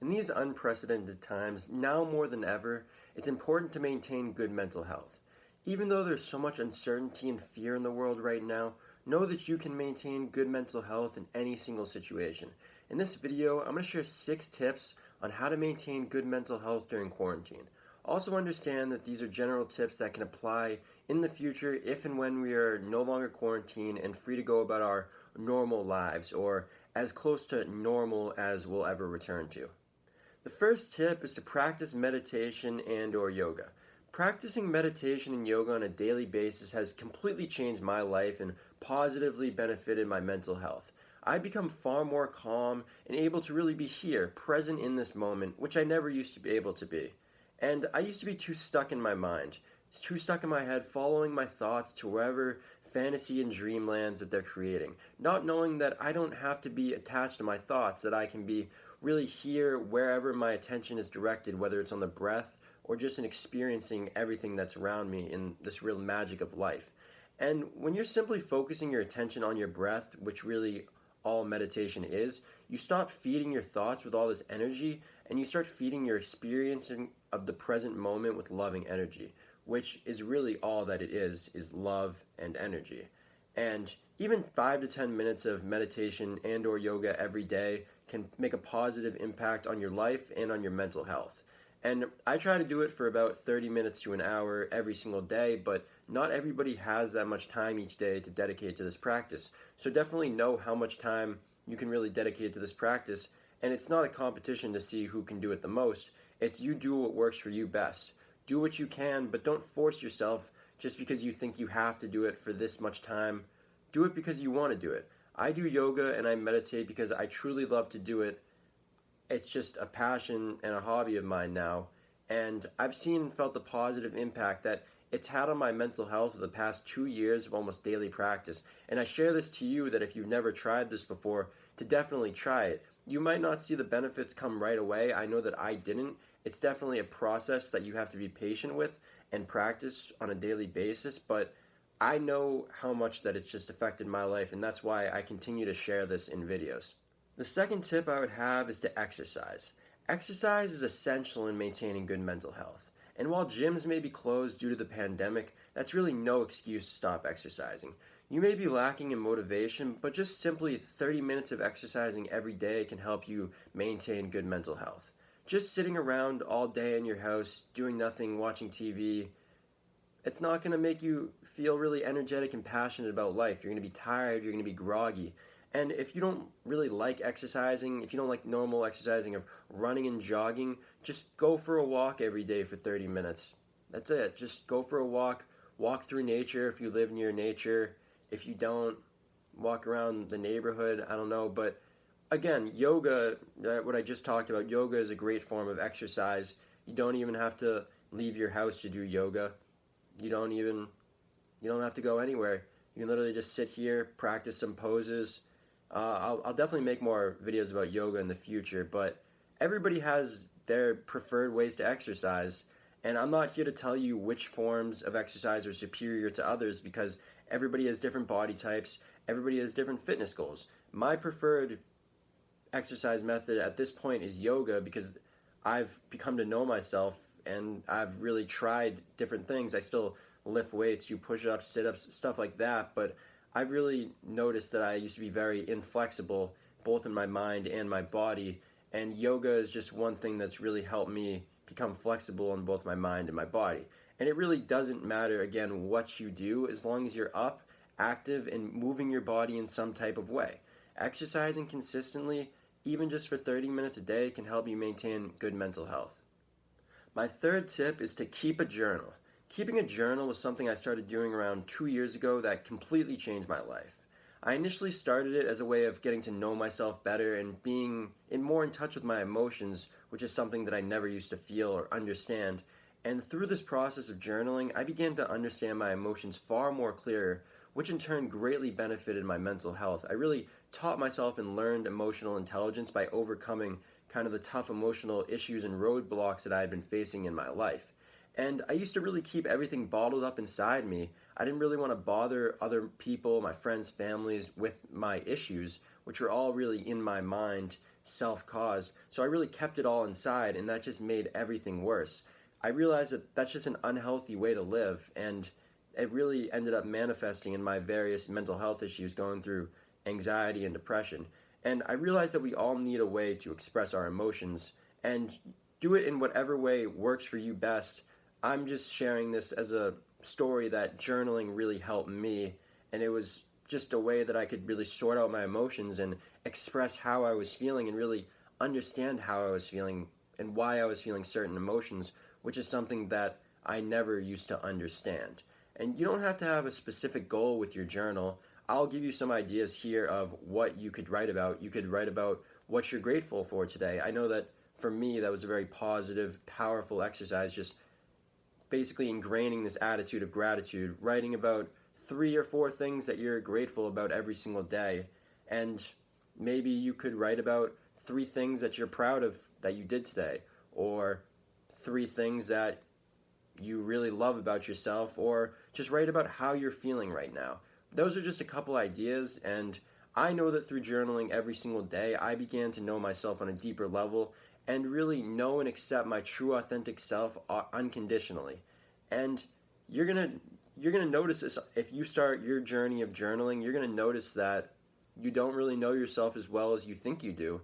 In these unprecedented times, now more than ever, it's important to maintain good mental health. Even though there's so much uncertainty and fear in the world right now, know that you can maintain good mental health in any single situation. In this video, I'm going to share 6 tips on how to maintain good mental health during quarantine. Also understand that these are general tips that can apply in the future if and when we are no longer quarantined and free to go about our normal lives, or as close to normal as we'll ever return to. The first tip is to practice meditation and/or yoga. Practicing meditation and yoga on a daily basis has completely changed my life and positively benefited my mental health. I've become far more calm and able to really be here, present in this moment, which I never used to be able to be. And I used to be too stuck in my mind, too stuck in my head, following my thoughts to wherever fantasy and dreamlands that they're creating, not knowing that I don't have to be attached to my thoughts, that I can be really here wherever my attention is directed, whether it's on the breath or just in experiencing everything that's around me in this real magic of life. And when you're simply focusing your attention on your breath, which really all meditation is, you stop feeding your thoughts with all this energy and you start feeding your experiencing of the present moment with loving energy, which is really all that it is love and energy. And even 5 to 10 minutes of meditation and or yoga every day can make a positive impact on your life and on your mental health. And I try to do it for about 30 minutes to an hour every single day, but not everybody has that much time each day to dedicate to this practice. So definitely know how much time you can really dedicate to this practice. And it's not a competition to see who can do it the most. It's you do what works for you best. Do what you can, but don't force yourself just because you think you have to do it for this much time. Do it because you want to do it. I do yoga and I meditate because I truly love to do it. It's just a passion and a hobby of mine now. And I've seen and felt the positive impact that it's had on my mental health for the past 2 years of almost daily practice. And I share this to you that if you've never tried this before, to definitely try it. You might not see the benefits come right away. I know that I didn't. It's definitely a process that you have to be patient with and practice on a daily basis, but I know how much that it's just affected my life, and that's why I continue to share this in videos. The second tip I would have is to exercise. Exercise is essential in maintaining good mental health. And while gyms may be closed due to the pandemic, that's really no excuse to stop exercising. You may be lacking in motivation, but just simply 30 minutes of exercising every day can help you maintain good mental health. Just sitting around all day in your house, doing nothing, watching TV, it's not going to make you feel really energetic and passionate about life. You're going to be tired, you're going to be groggy. And if you don't really like exercising, if you don't like normal exercising of running and jogging, just go for a walk every day for 30 minutes. That's it. Just go for a walk through nature if you live near nature. If you don't, walk around the neighborhood, I don't know. But again, yoga, what I just talked about, yoga is a great form of exercise. You don't even have to leave your house to do yoga. You don't have to go anywhere. You can literally just sit here, practice some poses. I'll definitely make more videos about yoga in the future, but everybody has their preferred ways to exercise, and I'm not here to tell you which forms of exercise are superior to others because everybody has different body types, everybody has different fitness goals. My preferred exercise method at this point is yoga because I've become to know myself and I've really tried different things. I still lift weights, do push-ups, sit-ups, stuff like that, but I've really noticed that I used to be very inflexible, both in my mind and my body, and yoga is just one thing that's really helped me become flexible in both my mind and my body. And it really doesn't matter, again, what you do, as long as you're up, active, and moving your body in some type of way. Exercising consistently, even just for 30 minutes a day, can help you maintain good mental health. My third tip is to keep a journal. Keeping a journal was something I started doing around 2 years ago that completely changed my life. I initially started it as a way of getting to know myself better and being more in touch with my emotions, which is something that I never used to feel or understand. And through this process of journaling, I began to understand my emotions far more clearer, which in turn greatly benefited my mental health. I really taught myself and learned emotional intelligence by overcoming kind of the tough emotional issues and roadblocks that I had been facing in my life. And I used to really keep everything bottled up inside me. I didn't really want to bother other people, my friends, families, with my issues, which were all really in my mind, self-caused. So I really kept it all inside, and that just made everything worse. I realized that that's just an unhealthy way to live, and it really ended up manifesting in my various mental health issues, going through anxiety and depression. And I realized that we all need a way to express our emotions and do it in whatever way works for you best. I'm just sharing this as a story that journaling really helped me, and it was just a way that I could really sort out my emotions and express how I was feeling and really understand how I was feeling and why I was feeling certain emotions, which is something that I never used to understand. And you don't have to have a specific goal with your journal. I'll give you some ideas here of what you could write about. You could write about what you're grateful for today. I know that for me, that was a very positive, powerful exercise, just basically ingraining this attitude of gratitude, writing about 3 or 4 things that you're grateful about every single day. And maybe you could write about 3 things that you're proud of that you did today, or 3 things that you really love about yourself, or just write about how you're feeling right now. Those are just a couple ideas, and I know that through journaling every single day, I began to know myself on a deeper level and really know and accept my true authentic self unconditionally. And you're gonna notice this if you start your journey of journaling. You're gonna notice that you don't really know yourself as well as you think you do,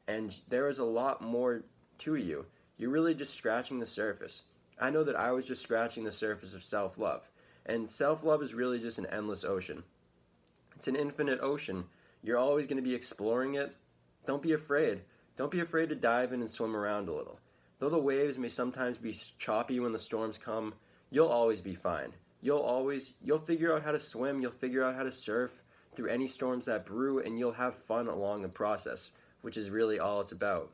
and there is a lot more to you. You're really just scratching the surface. I know that I was just scratching the surface of self-love, and self-love is really just an endless ocean. It's an infinite ocean. You're always going to be exploring it. Don't be afraid. Don't be afraid to dive in and swim around a little. Though the waves may sometimes be choppy when the storms come, you'll always be fine. You'll figure out how to swim, you'll figure out how to surf through any storms that brew, and you'll have fun along the process, which is really all it's about.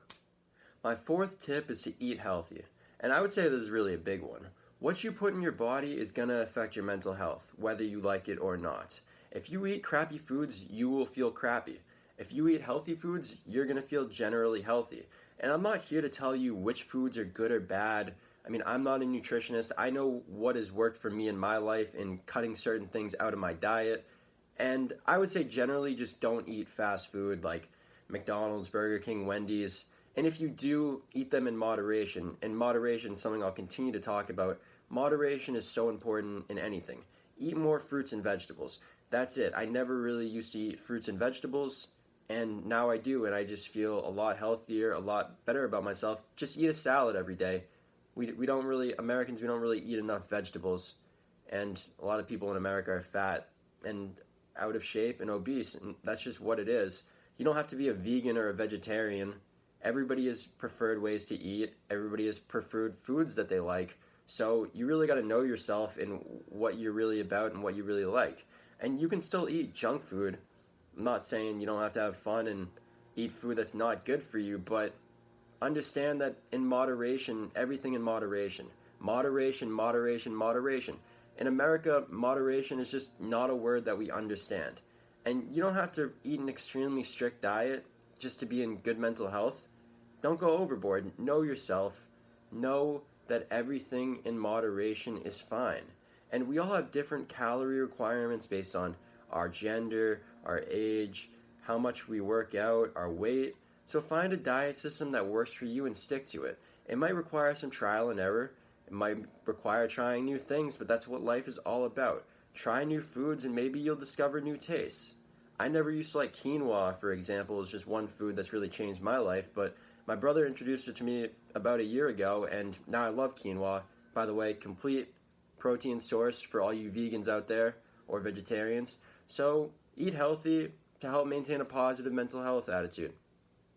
My 4th tip is to eat healthy. And I would say this is really a big one. What you put in your body is going to affect your mental health, whether you like it or not. If you eat crappy foods, you will feel crappy. If you eat healthy foods, you're going to feel generally healthy. And I'm not here to tell you which foods are good or bad. I mean, I'm not a nutritionist. I know what has worked for me in my life in cutting certain things out of my diet. And I would say generally just don't eat fast food like McDonald's, Burger King, Wendy's. And if you do, eat them in moderation. And moderation is something I'll continue to talk about. Moderation is so important in anything. Eat more fruits and vegetables. That's it. I never really used to eat fruits and vegetables, and now I do, and I just feel a lot healthier, a lot better about myself. Just eat a salad every day. Americans, we don't really eat enough vegetables, and a lot of people in America are fat and out of shape and obese, and that's just what it is. You don't have to be a vegan or a vegetarian. Everybody has preferred ways to eat. Everybody has preferred foods that they like. So you really got to know yourself and what you're really about and what you really like. And you can still eat junk food. I'm not saying you don't have to have fun and eat food that's not good for you, but understand that in moderation, everything in moderation. Moderation, moderation, moderation. In America, moderation is just not a word that we understand. And you don't have to eat an extremely strict diet just to be in good mental health. Don't go overboard. Know yourself. Know that everything in moderation is fine. And we all have different calorie requirements based on our gender, our age, how much we work out, our weight. So find a diet system that works for you and stick to it. It might require some trial and error. It might require trying new things, but that's what life is all about. Try new foods and maybe you'll discover new tastes. I never used to like quinoa, for example. It's just one food that's really changed my life, but my brother introduced it to me about a year ago, and now I love quinoa. By the way, complete protein source for all you vegans out there or vegetarians. So eat healthy to help maintain a positive mental health attitude.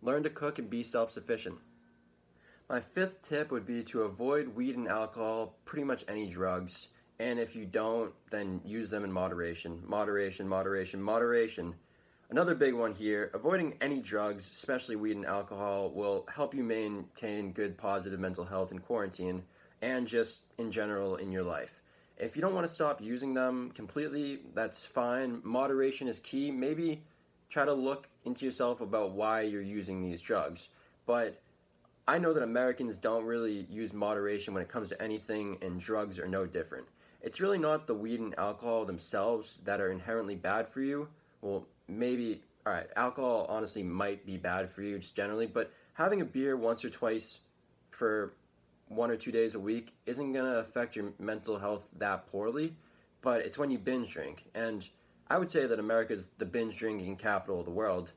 Learn to cook and be self-sufficient. My 5th tip would be to avoid weed and alcohol, pretty much any drugs. And if you don't, then use them in moderation. Moderation, moderation, moderation. Another big one here, avoiding any drugs, especially weed and alcohol, will help you maintain good positive mental health in quarantine and just in general in your life. If you don't want to stop using them completely, that's fine. Moderation is key. Maybe try to look into yourself about why you're using these drugs. But I know that Americans don't really use moderation when it comes to anything, and drugs are no different. It's really not the weed and alcohol themselves that are inherently bad for you. Well, maybe all right, alcohol honestly might be bad for you just generally, but having a beer once or twice for 1 or 2 days a week isn't going to affect your mental health that poorly, but it's when you binge drink. And I would say that America's the binge drinking capital of the world.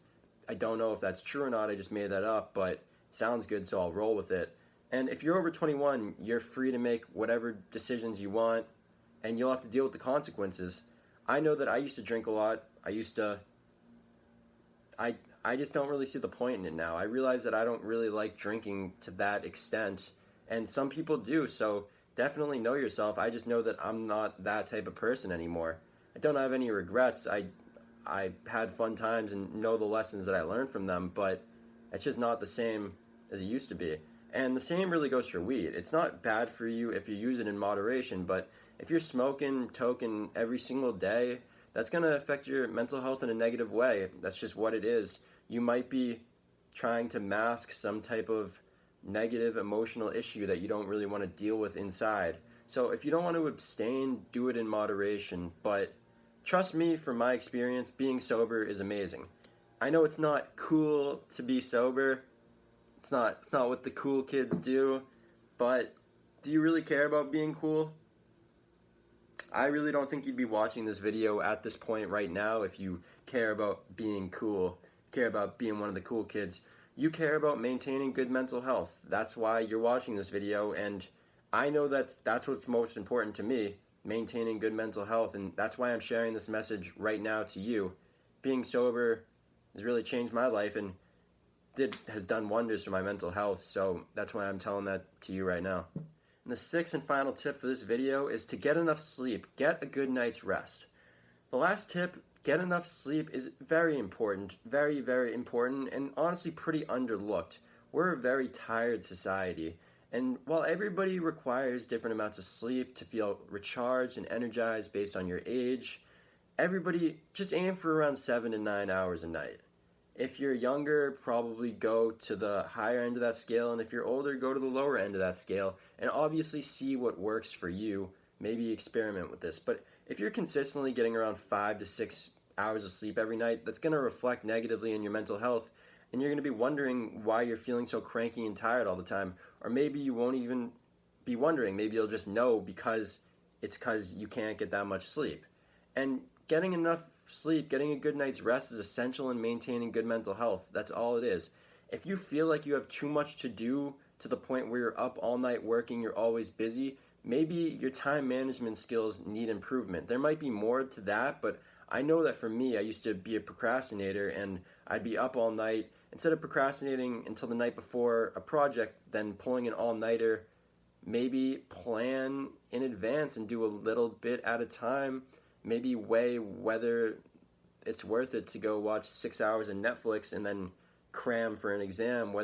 I don't know if that's true or not, I just made that up, but it sounds good, so I'll roll with it. And if you're over 21, you're free to make whatever decisions you want, and you'll have to deal with the consequences. I know that I used to drink a lot. I I just don't really see the point in it now. I realize that I don't really like drinking to that extent, and some people do. So definitely know yourself. I just know that I'm not that type of person anymore. I don't have any regrets. I had fun times and know the lessons that I learned from them, but it's just not the same as it used to be. And the same really goes for weed. It's not bad for you if you use it in moderation, but if you're smoking, toking every single day, that's going to affect your mental health in a negative way. That's just what it is. You might be trying to mask some type of negative emotional issue that you don't really want to deal with inside. So if you don't want to abstain, do it in moderation, but trust me, from my experience, being sober is amazing. I know it's not cool to be sober. It's not what the cool kids do, but do you really care about being cool? I really don't think you'd be watching this video at this point right now if you care about being cool, care about being one of the cool kids. You care about maintaining good mental health. That's why you're watching this video, and I know that that's what's most important to me, maintaining good mental health, and that's why I'm sharing this message right now to you. Being sober has really changed my life and has done wonders for my mental health, so that's why I'm telling that to you right now. And the sixth and final tip for this video is to get enough sleep. Get a good night's rest. The last tip, get enough sleep, is very important. Very, very important, and honestly pretty underlooked. We're a very tired society, and while everybody requires different amounts of sleep to feel recharged and energized based on your age, everybody just aim for around 7 to 9 hours a night. If you're younger, probably go to the higher end of that scale, and if you're older, go to the lower end of that scale, and obviously see what works for you. Maybe experiment with this. But if you're consistently getting around 5 to 6 hours of sleep every night, that's going to reflect negatively in your mental health, and you're going to be wondering why you're feeling so cranky and tired all the time. Or maybe you won't even be wondering. Maybe you'll just know because you can't get that much sleep. And getting enough sleep, getting a good night's rest is essential in maintaining good mental health. That's all it is. If you feel like you have too much to do to the point where you're up all night working, you're always busy, maybe your time management skills need improvement. There might be more to that, but I know that for me, I used to be a procrastinator and I'd be up all night. Instead of procrastinating until the night before a project, then pulling an all-nighter, maybe plan in advance and do a little bit at a time. Maybe weigh whether it's worth it to go watch 6 hours of Netflix and then cram for an exam,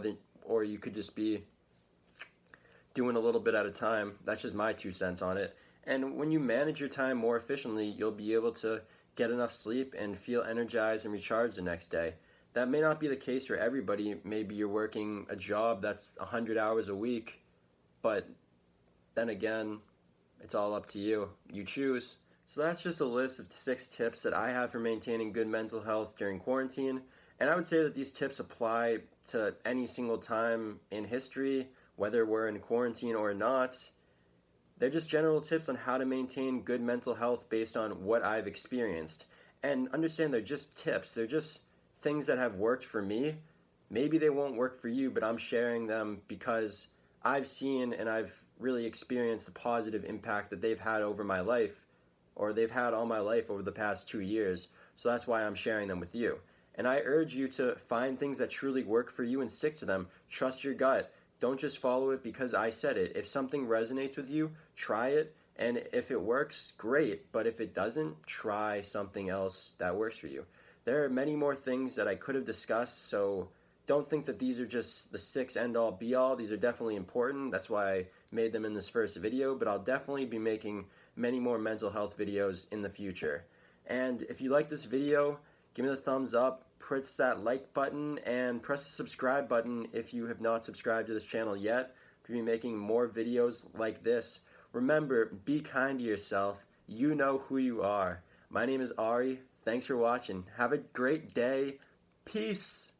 or you could just be doing a little bit at a time. That's just my 2 cents on it. And when you manage your time more efficiently, you'll be able to get enough sleep and feel energized and recharged the next day. That may not be the case for everybody. Maybe you're working a job that's 100 hours a week, but then again, it's all up to you. You choose. So that's just a list of 6 tips that I have for maintaining good mental health during quarantine. And I would say that these tips apply to any single time in history, whether we're in quarantine or not. They're just general tips on how to maintain good mental health based on what I've experienced. And understand they're just tips. They're just things that have worked for me. Maybe they won't work for you, but I'm sharing them because I've seen and I've really experienced the positive impact that they've had over my life, or they've had all my life over the past 2 years. So that's why I'm sharing them with you. And I urge you to find things that truly work for you and stick to them. Trust your gut. Don't just follow it because I said it. If something resonates with you, try it. And if it works, great. But if it doesn't, try something else that works for you. There are many more things that I could have discussed, so don't think that these are just the 6 end-all be-all. These are definitely important. That's why I made them in this first video, but I'll definitely be making many more mental health videos in the future. And if you like this video, give me the thumbs up, press that like button, and press the subscribe button if you have not subscribed to this channel yet. I'll be making more videos like this. Remember, be kind to yourself. You know who you are. My name is Ari. Thanks for watching. Have a great day, Peace.